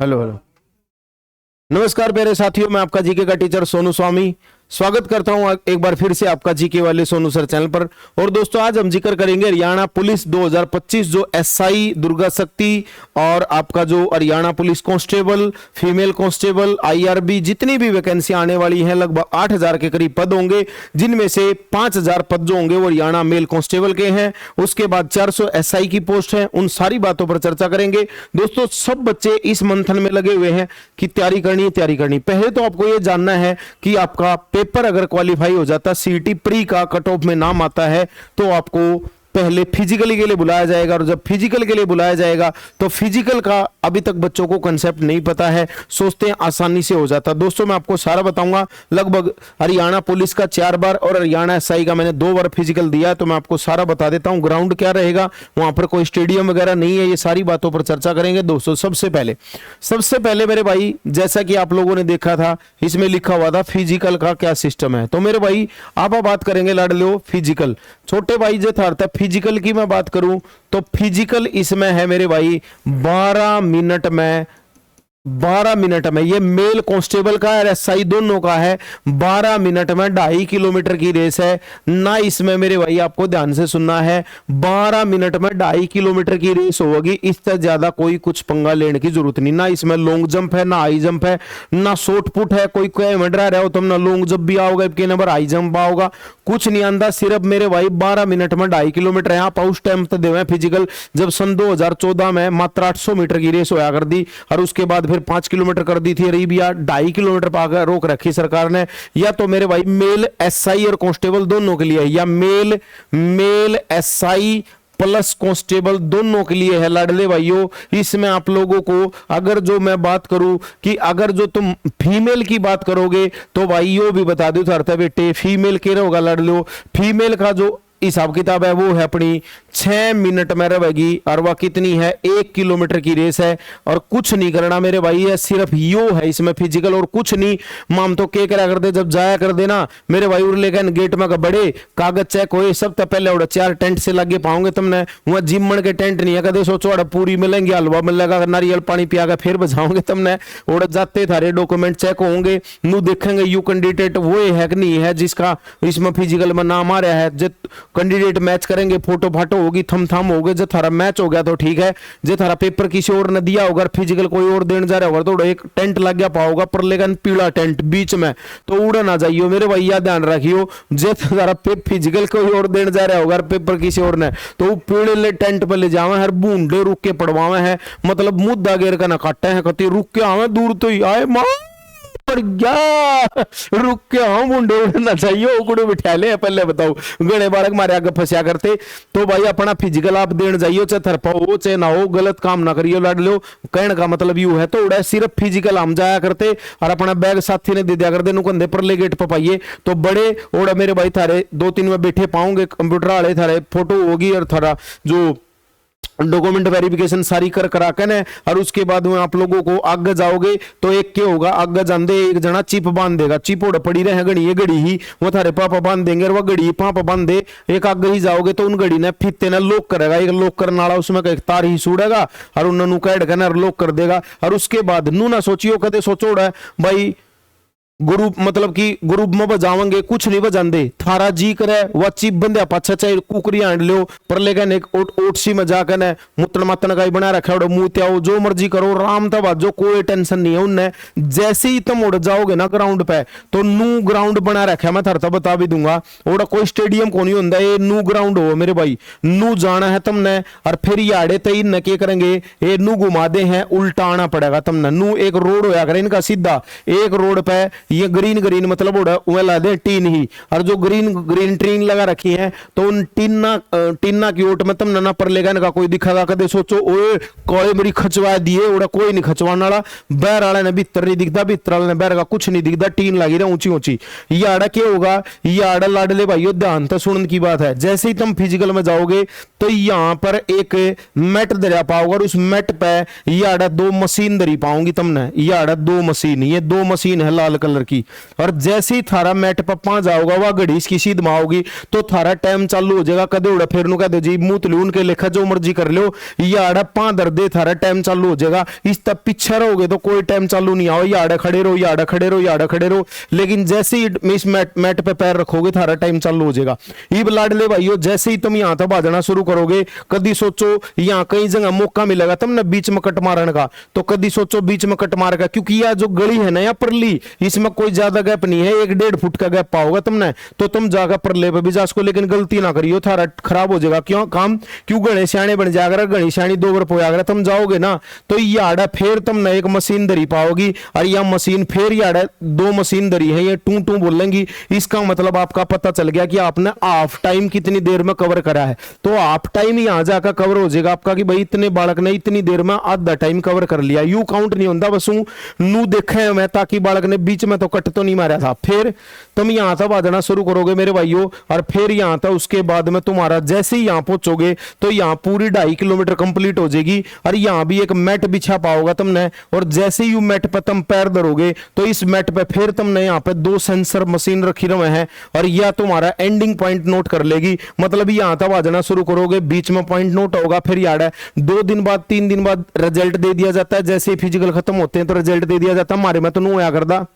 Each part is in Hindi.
Hello hello. नमस्कार प्यारे साथियों, मैं आपका जीके का टीचर सोनू स्वामी स्वागत करता हूं एक बार फिर से आपका जीके वाले सोनू सर चैनल पर। और दोस्तों, आज हम जिक्र करेंगे हरियाणा पुलिस 2025 जो एसआई दुर्गा शक्ति और आपका जो Haryana police constable, female constable, IRB जितनी भी वैकेंसी आने वाली है, लगभग 8000 के करीब पद होंगे, जिनमें से 5000 पद जो होंगे वो हरियाणा मेल कांस्टेबल के हैं। उसके बाद 400 एसआई की पोस्ट है। उन सारी बातों पर चर्चा करेंगे। दोस्तों, सब बच्चे इस मंथन में लगे हुए हैं कि तैयारी करनी है, तैयारी करनी। पहले तो आपको यह जानना है कि आपका पेपर अगर क्वालिफाई हो जाता, सीईटी प्री का कट ऑफ में नाम आता है, तो आपको पहले फिजिकली के लिए बुलाया जाएगा। और जब फिजिकल के लिए बुलाया जाएगा तो फिजिकल का अभी तक बच्चों को कंसेप्ट नहीं पता है, सोचते हैं आसानी से हो जाता। दोस्तों, मैं आपको सारा बताऊंगा। लगभग हरियाणा पुलिस का 4 बार और हरियाणा एसआई का मैंने 2 बार फिजिकल दिया है, तो मैं आपको सारा बता देता हूं। ग्राउंड क्या रहेगा, वहां पर कोई स्टेडियम वगैरह नहीं है, ये सारी बातों पर चर्चा करेंगे। दोस्तों, सबसे पहले मेरे भाई, जैसा कि आप लोगों ने देखा था, इसमें लिखा हुआ था फिजिकल का क्या सिस्टम है। तो मेरे भाई, आप बात करेंगे लाडलो फिजिकल। छोटे भाई जो था फिजिकल की मैं बात करूं तो फिजिकल इसमें है मेरे भाई 12 मिनट में ये मेल कांस्टेबल का और एसआई दोनों का है। 12 मिनट में 2.5 किलोमीटर की रेस है ना। इसमें मेरे भाई आपको ध्यान से सुनना है, 12 मिनट में 2.5 किलोमीटर की रेस होगी। इससे ज्यादा कोई कुछ पंगा लेने की जरूरत नहीं। ना इसमें लॉन्ग जंप है, ना हाई जंप है, ना शॉर्ट पुट है। कोई कोई मंडरा रहे हो तुम, ना लॉन्ग जंप भी आओगे के नंबर हाई जंप आओगा, कुछ नहीं आंदा। सिर्फ मेरे भाई 12 मिनट में 2.5 किलोमीटर है। आप उस टाइम तो देवे फिजिकल जब सन 2014 में मात्र 800 मीटर की रेस होया कर दी, और उसके बाद फिर 5 किलोमीटर कर दी थी। अरेबिया 2.5 किलोमीटर पर रोक रखी सरकार ने। या तो मेरे भाई मेल एसआई और कांस्टेबल दोनों के लिए, या मेल एसआई प्लस कांस्टेबल दोनों के लिए है लाडले भाइयों। इसमें आप लोगों को, अगर जो मैं बात करूं कि अगर जो तुम फीमेल की बात करोगे तो भाइयों भी बता दो था बेटे, फीमेल के होगा लाडलो। फीमेल का जो हिसाब किताब है वो है अपनी 6 मिनट में रहेगी, और वह कितनी है 1 किलोमीटर की रेस है। और कुछ नहीं करना मेरे भाई, है सिर्फ यो है इसमें फिजिकल और कुछ नहीं। माम तो क्या करा कर दे, जब जाया कर देना मेरे भाई उर लेकर गेट में बड़े कागज चेक हो सब तो पहले उड़ा 4 टेंट से लगे पाओगे तुमने। वहां जिमण के टेंट नहीं है, कदे सोचो अड़ा पूरी मिलेंगे, हलवा मिलेगा, नारियल पानी पियागा, फिर बजाओगे तुमने। उड़ जाते थारे डॉक्यूमेंट चेक होंगे, नु देखेंगे यू कैंडिडेट वो है कि नहीं है जिसका इसमें फिजिकल में नाम आ रहा है। जो कैंडिडेट मैच करेंगे, फोटो फाटो होगी, थम थम होगे। जो थारा मैच हो गया तो ठीक है, जो थारा पेपर किसी और ने दिया होगा, फिजिकल कोई और देने जा रहा होगा, तो एक टेंट लग गया पाओगा पर, लेकिन पीला टेंट बीच में, तो उड़ा ना जाइयो मेरे भैया, ध्यान रखियो। जो थारा फिजिकल कोई और देने जा रहा होगा, पेपर किसी और ने, तो वो पीले टेंट पर ले जावे हर बूंदे रुक के पड़वावे है। मतलब मुद्दा गेर का ना काटे हैं, कति रुक के आवे, दूर तो ही आए मां रुक के हाँ मुंडे उड़ना चाहिए, उकड़ू बिठा ले। पहले बताओ, गणे बालक मारे आगे फंसा करते। तो भाई अपना फिजिकल आप देने जाइयो, चाहे थरपा हो चाहे ना हो, गलत काम ना करियो लाड लो। कहने का मतलब यू है, तो उड़ा सिर्फ फिजिकल हम जाया करते और अपना बैग साथी ने दे दिया करते, कंधे पर ले गेट पर पाइए। तो बड़े ओड़ा मेरे भाई थारे 2-3 में बैठे पाओगे, कंप्यूटर वाले थारे फोटो होगी और थारा जो डॉक्यूमेंट वेरिफिकेशन सारी कर करा के ने, और उसके बाद में आप लोगों को आगे जाओगे तो एक क्या होगा, आगे जाते एक जना चिप बांध देगा, चिप उड़ पड़ी रहे घड़ी, ये घड़ी ही वो थारे पापा बांध देंगे, और वह घड़ी पापा बांध दे। एक आगे ही जाओगे तो उन घड़ी ने फीते ने लॉक करेगा, एक लॉक करने वाला उसमें एक तार ही छूड़ेगा और उन्होंने कैड करना लॉक कर देगा। और उसके बाद नू ना सोचियो, कदे सोचो भाई ग्रुप मतलब कि ग्रुप में बजावेंगे, कुछ नहीं बजाते, थारा जी करे वह चिप बंदे पाछा चाहे कुकरी आंड लो पर, लेकिन एक ओटसी में जाकर ने मुतन मतन का बना रखा है, मुंह त्याओ जो मर्जी करो, राम था बाजो, कोई टेंशन नहीं है उनने। जैसे ही तुम उड़ जाओगे ना ग्राउंड पे, तो नू ग्राउंड बना रखा है, मैं थारता बता भी दूंगा। और कोई स्टेडियम को नहीं होता, ये नू ग्राउंड हो मेरे भाई, नू जाना है तुमने। और फिर याड़े तई न के करेंगे, ये नू घुमा दे हैं, उल्टा आना पड़ेगा तुमने। नू एक रोड होया करे इनका सीधा, एक रोड पे ये ग्रीन मतलब उड़ा ला दे टीन ही, और जो ग्रीन ट्रीन लगा रखी है, तो उन टीना की ओट में तुम ना पर लेगा इनका कोई दिखागा, कदे सोचो ओए कोई मेरी खचवा दिए, उड़ा कोई नहीं खचवाने वाला। बैर वाले ने भीतर नहीं दिखता, भीतर वाले ने बैर का कुछ नहीं दिखता, टीन लगी रहा ऊंची ऊंची। ये आड़ा क्या होगा, ये आड़ा लाडले भाइयों ध्यान तो सुनने की बात है। जैसे ही तुम फिजिकल में जाओगे तो यहां पर एक मेट दरिया पाओगे, और उस मेट पे ये आड़ा 2 मशीन दरी पाओगी तुमने। ये आड़ा 2 मशीन, ये 2 मशीन है लाल कलर किलोमीटर की। और जैसे ही थारा मैट पर पा जाओगा वह घड़ी इसकी सीध माओगी तो थारा टाइम चालू हो जाएगा। कदे उड़ा फिर कह दो जी मुंह तलू उनके लेखा जो मर्जी कर लो, ये आड़ा पा दर्दे थारा टाइम चालू हो जाएगा। इस तब पीछे रहोगे तो कोई टाइम चालू नहीं आओ, ये आड़ा खड़े रहो, ये आड़ा खड़े रहो, ये आड़ा खड़े रहो। लेकिन जैसे ही इस मैट पे पैर रखोगे थारा टाइम चालू हो जाएगा। ये लाडले भाइयों जैसे ही तुम यहाँ तक भाजना शुरू करोगे, कदी सोचो यहाँ कई जगह मौका मिलेगा तुमने बीच में कट मारने का, तो कदी सोचो बीच में कट मारेगा, क्योंकि यह जो गली है ना या परली, इसमें कोई ज्यादा गैप नहीं है, 1-1.5 फुट का गैप पाओगे तुमने, तो तुम जाकर परले पे भी जा सको। लेकिन गलती ना करियो, थारा खराब हो जाएगा। क्यों काम, क्यों गणे सियाने बन जाएगा, गणी सियानी 2 बार पोया तुम जाओगे ना तो ये आड़ा फिर तुमने एक मशीन धरी पाओगी, और यह मशीन फिर ये आड़ा 2 मशीन धरी है, ये टू टू बोलेंगी। इसका मतलब आपका पता चल गया कि आपने हाफ टाइम कितनी देर में कवर करा है। तो हाफ टाइम यहां जाकर कवर हो जाएगा आपका कि भाई इतने बालक ने इतनी देर में आधा टाइम कवर कर लिया। यू काउंट नहीं होता, बस नू देखे मैं ताकि बालक ने बीच में तो कट तो नहीं मारा था। फिर तुम यहां तक बाजना शुरू करोगे मेरे भाइयों, और फिर यहां तक उसके बाद में तुम्हारा जैसे ही यहां पहुंचोगे तो यहां पूरी 2.5 किलोमीटर कंप्लीट हो जाएगी। और यहां भी एक मैट बिछा पाओगा तुमने, और जैसे ही मैट पे तुम पैर धरोगे तो इस मैट पे फिर तुमने यहाँ पे 2 सेंसर मशीन रखी रहे हैं, और यह तुम्हारा एंडिंग पॉइंट नोट कर लेगी। मतलब यहां तक बाजना शुरू करोगे, बीच में पॉइंट नोट होगा, फिर याद है 2 दिन बाद 3 दिन बाद रिजल्ट दे दिया जाता है। जैसे फिजिकल खत्म होते हैं तो रिजल्ट दे दिया जाता है। हमारे में तो नु होया करदा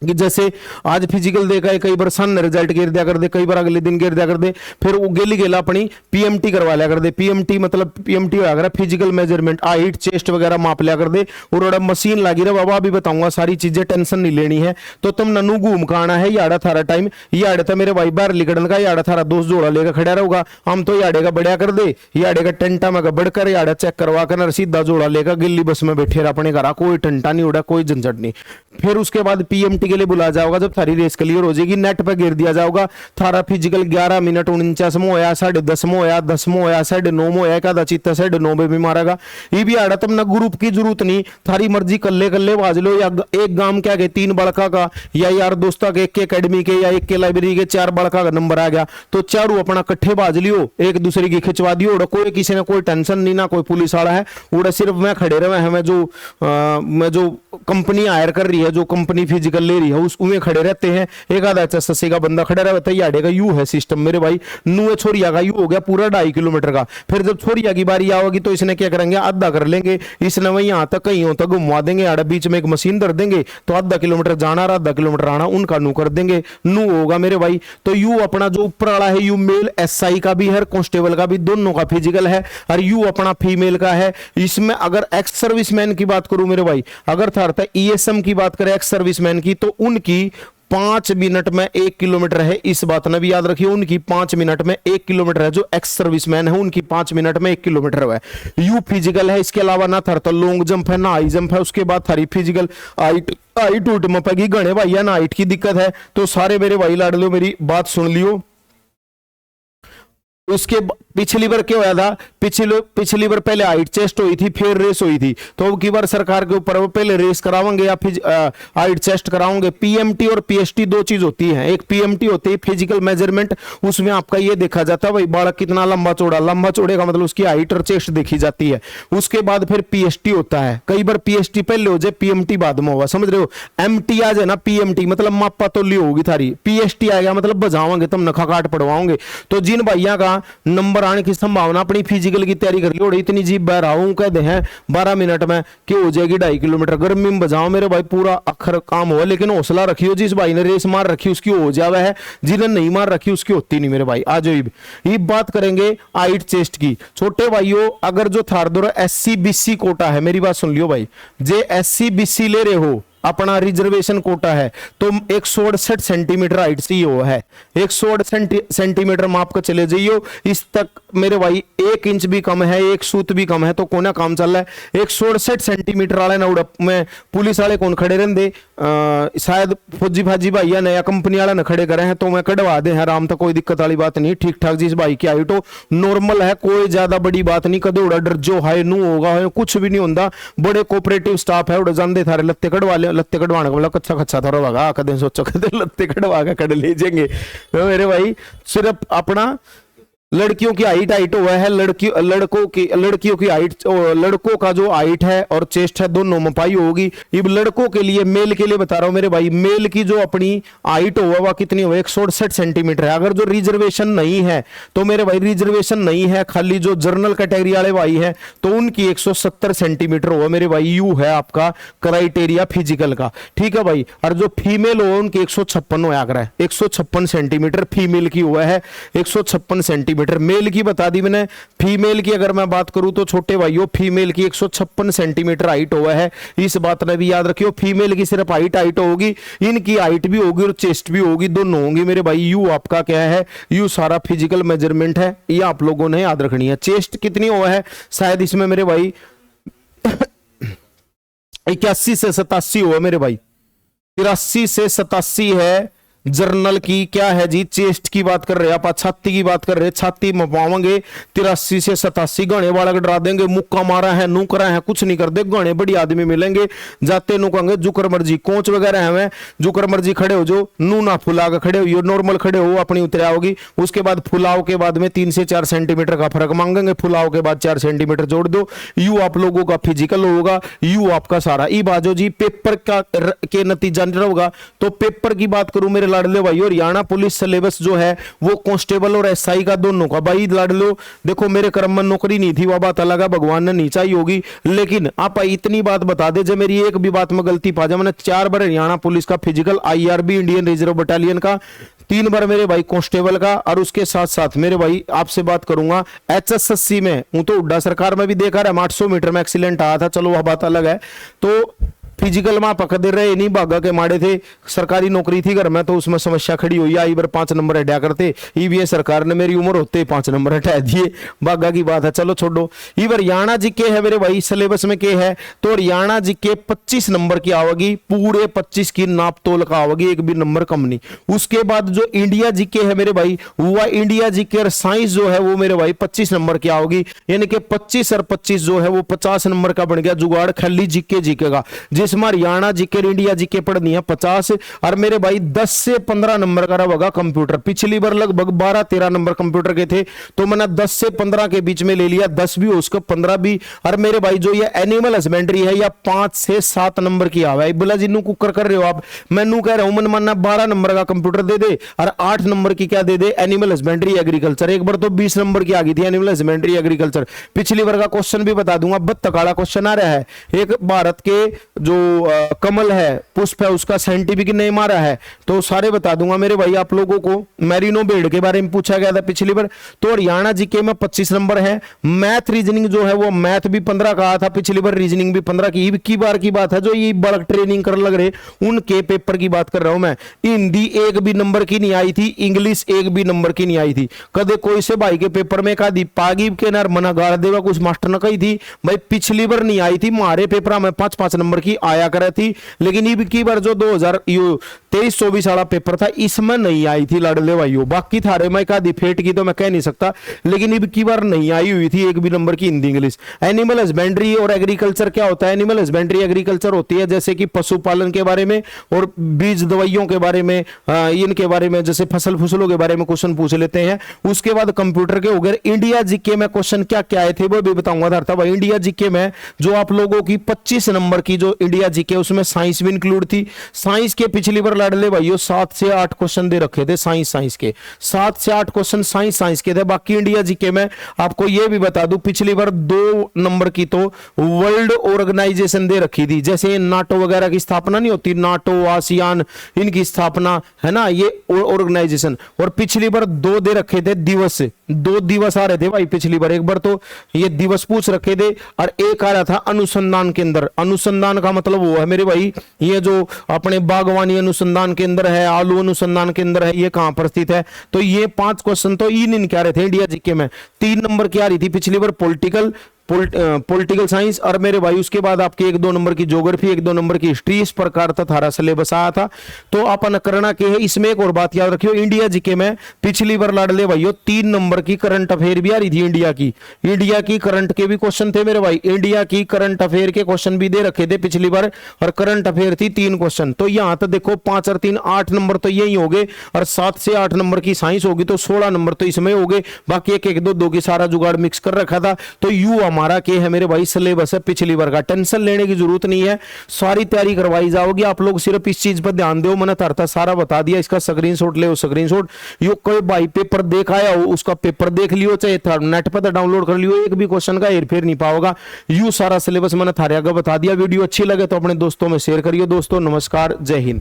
कि जैसे आज फिजिकल देखा है, कई बार सन रिजल्ट गिर दिया कर दे, कई बार अगले दिन गिर दिया कर दे, फिर वो गेली गेला अपनी पीएमटी करवा लिया कर दे। पीएमटी मतलब पीएमटी होया कर फिजिकल मेजरमेंट, हाइट चेस्ट वगैरह माप लिया कर दे। और मशीन लगी रहा बाबा, अभी बताऊंगा सारी चीजें, टेंशन नहीं लेनी है। तो तुम ननू घूम का आना है, याड़ा थारा टाइम, याड़े था मेरे भाई बाहर लिकड़न का, याड़ा थारा दोस्त जोड़ा लेकर खड़ा रहेगा। हम तो याड़े का बढ़िया कर दे, याड़े का टेंटा में बढ़कर याड़ा चेक करवा कर सीधा जोड़ा लेकर गिल्ली बस में बैठे रहा अपने घर, कोई टंटा नहीं उड़ा, कोई झंझट नहीं। फिर उसके बाद पीएमटी के लिए बुला जाओगा, जब थारी रेस क्लियर हो जाएगी नेट पे गिर दिया जाओगा। थारा फिजिकल 11 मिनट 49 होया, 10:30 होया, 10 होया, 9:30 होया, का चित्ता 9:30 में भी मारेगा। ये भी आड़ा तुम ना ग्रुप की जरूरत नहीं, थारी मर्जी कल्ले कल्ले बाज लो, या एक गांव क्या के 3 बड़का का, या यार दोस्ता के 1 एकेडमी के, या 1 के लाइब्रेरी के 4 बड़का का नंबर आ गया तो चारों अपना कट्ठे बाज लियो, एक दूसरे की खिंचवा दियो। कोई किसी ने कोई टेंशन नहीं ना, कोई पुलिस वाला है, उड़ा सिर्फ मैं खड़े रहे हैं, मैं जो कंपनी हायर कर रही है, जो कंपनी फिजिकल ले रही है उसमें खड़े रहते हैं। एक आधा एचएसएससी का बंदा खड़ा रहता है, याडे का यू है सिस्टम मेरे भाई। नू छोरिया का यू हो गया पूरा 2.5 किलोमीटर का। फिर जब छोरिया की बारी आओगी तो इसने क्या करेंगे, आधा कर लेंगे, इसने वही यहां तक कहीं तक घुमा देंगे, आड़ा बीच में एक मशीन धर देंगे, तो आधा किलोमीटर जाना और आधा किलोमीटर आना उनका नू कर देंगे। नू होगा मेरे भाई। तो यू अपना जो ऊपर वाला है यू मेल एसआई का भी है, कांस्टेबल का भी, दोनों का फिजिकल है, और यू अपना फीमेल का है। इसमें अगर एक्स सर्विसमैन की बात करूं मेरे भाई, अगर था ईएसएम की बात करें एक्स सर्विसमैन की, तो उनकी 5 मिनट में 1 किलोमीटर है। इस बात ने भी याद रखिए, उनकी 5 मिनट में 1 किलोमीटर है। जो एक्स सर्विसमैन है उनकी 5 मिनट में 1 किलोमीटर है। यू फिजिकल है। इसके अलावा ना था तो लॉन्ग जंप है, ना हाई जंप है। उसके बाद थारी फिजिकल हाइट उठ मपेगी। गणे भाई ना हाइट की दिक्कत है तो सारे मेरे भाई लाड लो, मेरी बात सुन लियो। उसके पिछली बार क्या हुआ था, पिछली बार पहले हाइट चेस्ट हुई थी, फिर रेस हुई थी। तो अब की बार सरकार के ऊपर वो पहले रेस कराओगे या फिर हाइट चेस्ट कराओगे। पीएमटी और पीएसटी 2 चीज होती है। एक पीएमटी होती है फिजिकल मेजरमेंट, उसमें आपका ये देखा जाता है भाई बालक कितना लंबा चौड़ा, लंबा चौड़े का मतलब उसकी हाइट और चेस्ट देखी जाती है। उसके बाद फिर पीएसटी होता है। कई बार पीएसटी पहले हो जाए, पीएमटी बाद में होगा, समझ रहे हो। एमटी आ जाए ना, पीएमटी मतलब मापा तो ली होगी थारी, पीएसटी आ गया मतलब बजाओगे तुम, नखा काट पड़वाओगे। तो जिन भैया का नंबर आने की संभावना, अपनी फिजिकल की तैयारी कर ली और इतनी जीप बह रहा हूं, कहते हैं 12 मिनट में कि हो जाएगी 2.5 किलोमीटर। गर्मी में बजाओ मेरे भाई, पूरा अखर काम हो, लेकिन हौसला रखियो। जिस भाई ने रेस मार रखी उसकी हो जावे है, जिन्हें नहीं मार रखी उसकी होती नहीं मेरे भाई। आज ये बात करेंगे हाइट चेस्ट की। छोटे भाइयों, अगर जो थारदोर SC BC कोटा है, मेरी बात सुन लियो भाई, जे SC BC ले रहे हो, अपना रिजर्वेशन कोटा है, तो 168 सेंटीमीटर हाइट चाहिए वो है। 168 सेंटीमीटर माप कर चले जाइयो। इस तक मेरे भाई 1 इंच भी कम है, 1 सूत भी कम है, तो कोना काम चल रहा है। 168 सेंटीमीटर वाले ना उड़प में पुलिस वाले कौन खड़े रहते, शायद फौजी भाजी भाई या नया कंपनी वाला न खड़े करे हैं, तो मैं कढ़वा दे हैं आराम, तो कोई दिक्कत वाली बात नहीं। ठीक ठाक जिस भाई की हाइट हो नॉर्मल है, कोई ज्यादा बड़ी बात नहीं। कदे उड़ा डर जो हाई नू होगा कुछ भी नहीं होता। बड़े कोऑपरेटिव स्टाफ है, उड़ा जानते थारे लत्ते कढ़वा ले, लत्ते कढ़वाने का मतलब कच्चा खच्चा थोड़ा होगा। कदे सोचो कदे लत्ते कढ़वा के कढ़ ले जाएंगे। तो मेरे भाई सिर्फ अपना लड़कियों की हाइट हुआ है, लड़कियों की हाइट, लड़कों का जो हाइट है और चेस्ट है दोनों मपाई होगी। अब लड़कों के लिए, मेल के लिए बता रहा हूं मेरे भाई, मेल की जो अपनी हाइट हुआ वह कितनी हो, 168 सेंटीमीटर है। अगर जो रिजर्वेशन नहीं है तो मेरे भाई, रिजर्वेशन नहीं है, खाली जो जनरल कैटेगरी वाले भाई है तो उनकी 170 सेंटीमीटर हुआ मेरे भाई। यू है आपका क्राइटेरिया फिजिकल का, ठीक है भाई। और जो फीमेल हो उनकी 156 होया कर है, 156 सेंटीमीटर फीमेल की हुआ है, 156 सेंटीमीटर। मेल की बता दी मैंने। फीमेल की अगर मैं बात करूं तो छोटे भाइयों, फीमेल की 156 सेंटीमीटर हाइट हुआ है। इस बात ने भी याद रखियो, फीमेल की सिर्फ हाइट होगी, इनकी हाइट भी होगी और चेस्ट भी होगी, दोनों होंगी मेरे भाई। यू आपका क्या है, यू सारा फिजिकल मेजरमेंट है, ये आप लोगों ने याद रखनी है। चेस्ट कितनी हुआ है, शायद इसमें मेरे भाई 81 से 87 हुआ मेरे भाई, 83 से 87 है। जर्नल की क्या है जी, चेस्ट की बात कर रहे हैं आप, छाती की बात कर रहे हैं, छाती मपाओगे 83 से 87। गणे बालक डरा देंगे, मुक्का मारा है, नू करा है, कुछ नहीं कर दे। गणे बड़ी आदमी मिलेंगे, जाते नू कहेंगे जुकर मर्जी, कोच वगैरह है जुकर मर्जी खड़े हो, जो नू ना फुला के खड़े हो, नॉर्मल खड़े हो, अपनी उतरिया होगी। उसके बाद फुलाव के बाद में 3 से 4 सेंटीमीटर का फर्क मांगेंगे, फुलाव के बाद 4 सेंटीमीटर जोड़ दो। यू आप लोगों का फिजिकल होगा, यू आपका सारा। ई बाजो जी पेपर का के नतीजा नहीं होगा, तो पेपर की बात करूं मेरे लाडले भाई, हरियाणा पुलिस सिलेबस जो है वो कांस्टेबल और एसआई का दोनों का भाई लाडलो। देखो मेरे कर्म में नौकरी नहीं थी, वह बात अलग है, भगवान ने नहीं चाहिए होगी, लेकिन आप इतनी बात बता दे, जब मेरी एक भी बात में गलती पा जाए। मैंने 4 बार हरियाणा पुलिस का physical, IRB Indian reserve battalion का, 3 बार मेरे भाई कांस्टेबल का, और उसके साथ साथ मेरे भाई आपसे बात करूंगा एचएसएससी में हूं तो हुड्डा सरकार में भी देखा रहा, 800 मीटर में एक्सीलेंट आया था, चलो वह बात अलग है। तो फिजिकल में पकड़ दे रहे नहीं, भागा के माड़े थे, सरकारी नौकरी थी घर में तो उसमें समस्या खड़ी हुई, आई बार 5 नंबर हटा करते, ईवीएस सरकार ने मेरी उम्र होते 5 नंबर हटा दिए, भागा की बात है, चलो छोड़ो। ये हरियाणा जीके है मेरे भाई, सिलेबस में क्या है, तो हरियाणा जीके 25 नंबर की आवेगी, पूरे 25 की नाप तोल का आवेगी, एक भी नंबर कम नहीं। उसके बाद जो इंडिया जीके है मेरे भाई, वह इंडिया जीके और साइंस जो है वो मेरे भाई 25 नंबर की आओगी, यानी कि 25 और 25 जो है वो 50 नंबर का बन गया जुगाड़, खाली जीके जीके का। जिसमें हरियाणा जीके इंडिया जीके पढ़नी है 50, और मेरे भाई 10 से 15 नंबर का होगा कंप्यूटर। पिछली बार लगभग 12-13 नंबर कंप्यूटर के थे, तो मैंने 10 से 15 के बीच में ले लिया, 10 भी उसका 15 भी। और मेरे भाई जो ये एनिमल हस्बेंड्री है या 5 से 7 नंबर की आवा है, बोला जी कुकर कर रहे हो आप, मैं कह रहा हूं मन मानना 12 नंबर का कंप्यूटर दे दे और 8 नंबर की क्या दे दे, एनिमल हस्बेंड्री एग्रीकल्चर। एक बार तो 20 नंबर की आ गई थी एनिमल हस्बेंड्री एग्रीकल्चर। पिछली बार का क्वेश्चन भी बता दूंगा, 32 वाला क्वेश्चन आ रहा है। एक भारत के जो कमल है, पुष्प है, उसका साइंटिफिक नेम आ रहा है, तो सारे बता दूंगा मेरे भाई आप लोगों को। मैरिनो बेड के बारे में पूछा गया था पिछली बार, तो हरियाणा जीके में 25 नंबर है। मैथ रीजनिंग जो है वो मैथ भी 15 का आया था पिछली बार, रीजनिंग भी 15 की बार की बात है। जो ये बल्क ट्रेनिंग कर लग रहे उनके पेपर की बात कर रहा हूं मैं। हिंदी 1 भी नंबर की नहीं आई थी, इंग्लिश 1 भी नंबर की नहीं आई थी। कदे कोई से भाई के पेपर में का दी पागीब के नार मना गाड़ देगा, कुछ मास्टर ने कही थी भाई पिछली बार नहीं आई थी, हमारे पेपर में 5-5 नंबर की आया कर थी, लेकिन ये की बार जो 2023-24 वाला पेपर था इसमें नहीं आई थी लाडले भाइयों। बाकी थारे में का फेट की तो मैं कह नहीं सकता, लेकिन ये की बार नहीं आई हुई थी 1 भी नंबर की हिंदी इंग्लिश। एनिमल हस्बेंड्री और एग्रीकल्चर क्या होता है, एनिमल हस्बेंड्री एग्रीकल्चर होती है जैसे कि पशुपालन के बारे में और बीज दवाइयों के बारे में, इनके बारे में, जैसे फसल फसलों के बारे में क्वेश्चन पूछ लेते हैं। उसके बाद कंप्यूटर के हो गए। इंडिया जीके में क्वेश्चन क्या क्या आए थे वो भी बताऊंगा था भाई। इंडिया जीके में जो आप लोगों की 25 नंबर की जो इंडिया जीके, उसमें साइंस भी इंक्लूड थी। साइंस के पिछली बार लाडले भाइयों 7 से 8 क्वेश्चन दे रखे थे, साइंस के 7 से 8 क्वेश्चन साइंस के थे। बाकी इंडिया जीके में आपको यह भी बता दूं, पिछली बार 2 नंबर की तो वर्ल्ड ऑर्गेनाइजेशन दे रखी थी, जैसे नाटो वगैरह की स्थापना नहीं होती, नाटो आसियान इनकी स्थापना है ना, ये ऑर्गेनाइजेशन। और पिछली बार 2 दे रखे थे दिवस, 2 दिवस आ रहे थे भाई पिछली बार। एक बार तो ये दिवस पूछ रखे थे और एक आ रहा था अनुसंधान केंद्र। अनुसंधान का मतलब वो है मेरे भाई, ये जो अपने बागवानी अनुसंधान केंद्र है, आलू अनुसंधान केंद्र है, ये कहां पर स्थित है। तो ये 5 क्वेश्चन तो इन क्या रहे थे इंडिया जीके में। 3 नंबर की आ रही थी पिछली बार पॉलिटिकल, पॉलिटिकल साइंस, और मेरे भाई उसके बाद आपके 1-2 नंबर की ज्योग्राफी, 1-2 नंबर की हिस्ट्री, इस प्रकार का थारा सिलेबस आया था। तो अपन करना के है इसमें एक और बात याद रखियो, इंडिया जीके में पिछली बार लाडले भाइयों 3 नंबर की करंट अफेयर भी आ रही थी। इंडिया की करंट के भी क्वेश्चन थे मेरे भाई, इंडिया की करंट अफेयर के क्वेश्चन भी दे रखे थे पिछली बार, और करंट अफेयर थी 3 क्वेश्चन। तो यहां तो देखो 5 और 3 8 नंबर तो यही हो गए, और 7 से 8 नंबर की साइंस होगी, तो 16 नंबर तो इसमें हो गए। बाकी 1-1 2-2 की सारा जुगाड़ मिक्स कर रखा था। तो यू हमारा के है मेरे भाई सिलेबस है पिछली बार का, टेंशन लेने की जरूरत नहीं है, सारी तैयारी करवाई जाओगी। आप लोग सिर्फ इस चीज पर ध्यान दो, मैंने तरता सारा बता दिया, इसका स्क्रीनशॉट ले, स्क्रीनशॉट यो कोई भाई पेपर देख आया हो उसका पेपर देख लियो, चाहे नेट पर डाउनलोड कर लियो, एक भी क्वेश्चन का हेरफेर नहीं पाओगा। यू सारा सिलेबस मैंने थारे आगे बता दिया। वीडियो अच्छी लगे तो अपने दोस्तों में शेयर करिए। दोस्तों नमस्कार, जय हिंद।